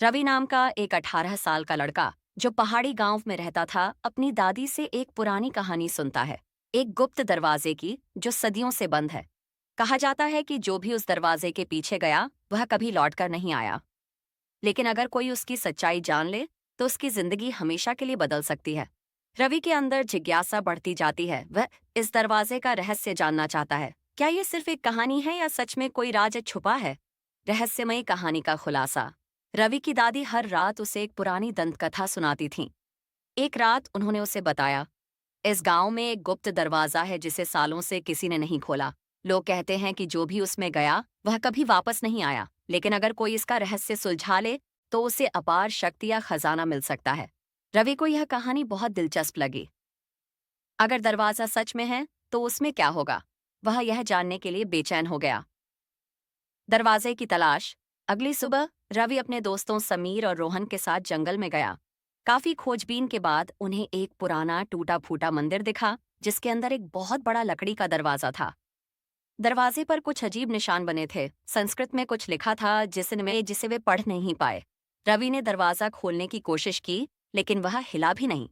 रवि नाम का एक 18 साल का लड़का जो पहाड़ी गांव में रहता था अपनी दादी से एक पुरानी कहानी सुनता है। एक गुप्त दरवाजे की जो सदियों से बंद है। कहा जाता है कि जो भी उस दरवाजे के पीछे गया वह कभी लौटकर नहीं आया। लेकिन अगर कोई उसकी सच्चाई जान ले तो उसकी जिंदगी हमेशा के लिए बदल सकती है। रवि के अंदर जिज्ञासा बढ़ती जाती है। वह इस दरवाजे का रहस्य जानना चाहता है। क्या ये सिर्फ एक कहानी है या सच में कोई राज छुपा है? रहस्यमयी कहानी का खुलासा। रवि की दादी हर रात उसे एक पुरानी दंतकथा सुनाती थीं। एक रात उन्होंने उसे बताया, इस गांव में एक गुप्त दरवाजा है जिसे सालों से किसी ने नहीं खोला। लोग कहते हैं कि जो भी उसमें गया वह कभी वापस नहीं आया, लेकिन अगर कोई इसका रहस्य सुलझा ले तो उसे अपार शक्ति या खजाना मिल सकता है। रवि को यह कहानी बहुत दिलचस्प लगी। अगर दरवाजा सच में है तो उसमें क्या होगा? वह यह जानने के लिए बेचैन हो गया। दरवाजे की तलाश। अगली सुबह रवि अपने दोस्तों समीर और रोहन के साथ जंगल में गया। काफी खोजबीन के बाद उन्हें एक पुराना टूटा फूटा मंदिर दिखा जिसके अंदर एक बहुत बड़ा लकड़ी का दरवाजा था। दरवाजे पर कुछ अजीब निशान बने थे। संस्कृत में कुछ लिखा था जिसे वे पढ़ नहीं पाए। रवि ने दरवाजा खोलने की कोशिश की, लेकिन वह हिला भी नहीं।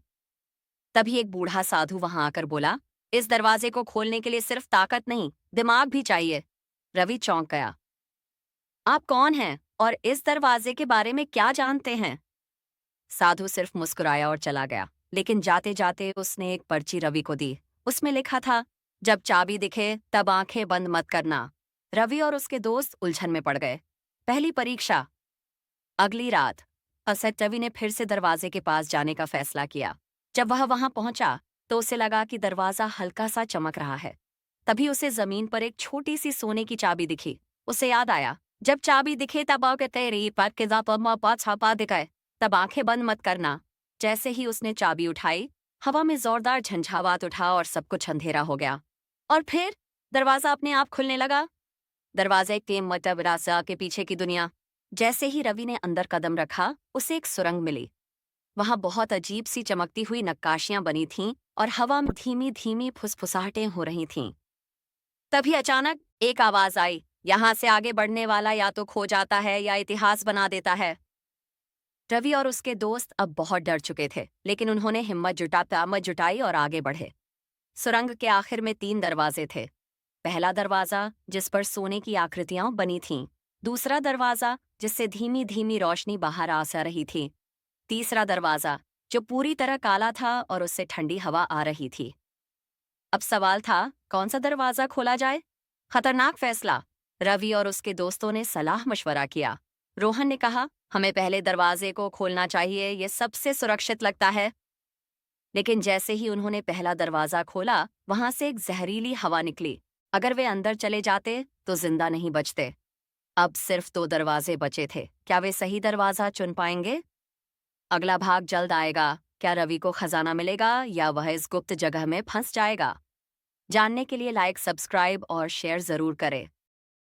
तभी एक बूढ़ा साधु वहां आकर बोला, इस दरवाजे को खोलने के लिए सिर्फ ताकत नहीं, दिमाग भी चाहिए। रवि चौंक गया। आप कौन हैं और इस दरवाजे के बारे में क्या जानते हैं? साधु सिर्फ मुस्कुराया और चला गया, लेकिन जाते जाते उसने एक पर्ची रवि को दी। उसमें लिखा था, जब चाबी दिखे तब आंखें बंद मत करना। रवि और उसके दोस्त उलझन में पड़ गए। पहली परीक्षा। अगली रात असद रवि ने फिर से दरवाजे के पास जाने का फैसला किया। जब वह वहां पहुंचा तो उसे लगा कि दरवाजा हल्का सा चमक रहा है। तभी उसे जमीन पर एक छोटी सी सोने की चाबी दिखी। उसे याद आया, जब चाबी दिखे तब आओ तेरी पट के छापा दिखाए, तब आंखें बंद मत करना। जैसे ही उसने चाबी उठाई, हवा में जोरदार झंझावात उठा और सब कुछ अंधेरा हो गया। और फिर दरवाजा अपने आप खुलने लगा। दरवाजे के मतलब रास्ता के पीछे की दुनिया। जैसे ही रवि ने अंदर कदम रखा उसे एक सुरंग मिली। वहां बहुत अजीब सी चमकती हुई नक्काशियां बनी थीं और हवा में धीमी धीमी फुसफुसाहटें हो रही थीं। तभी अचानक एक आवाज आई, यहां से आगे बढ़ने वाला या तो खो जाता है या इतिहास बना देता है। रवि और उसके दोस्त अब बहुत डर चुके थे, लेकिन उन्होंने हिम्मत जुटाई और आगे बढ़े। सुरंग के आखिर में 3 दरवाजे थे। पहला दरवाजा जिस पर सोने की आकृतियां बनी थीं। दूसरा दरवाजा जिससे धीमी धीमी रोशनी बाहर आ सा रही थी। तीसरा दरवाजा जो पूरी तरह काला था और उससे ठंडी हवा आ रही थी। अब सवाल था, कौन सा दरवाजा खोला जाए? खतरनाक फैसला। रवि और उसके दोस्तों ने सलाह मशवरा किया। रोहन ने कहा, हमें पहले दरवाजे को खोलना चाहिए, ये सबसे सुरक्षित लगता है। लेकिन जैसे ही उन्होंने पहला दरवाजा खोला वहां से एक जहरीली हवा निकली। अगर वे अंदर चले जाते तो जिंदा नहीं बचते। अब सिर्फ 2 दरवाजे बचे थे। क्या वे सही दरवाजा चुन पाएंगे? अगला भाग जल्द आएगा। क्या रवि को खजाना मिलेगा या वह इस गुप्त जगह में फंस जाएगा? जानने के लिए लाइक, सब्सक्राइब और शेयर जरूर करें।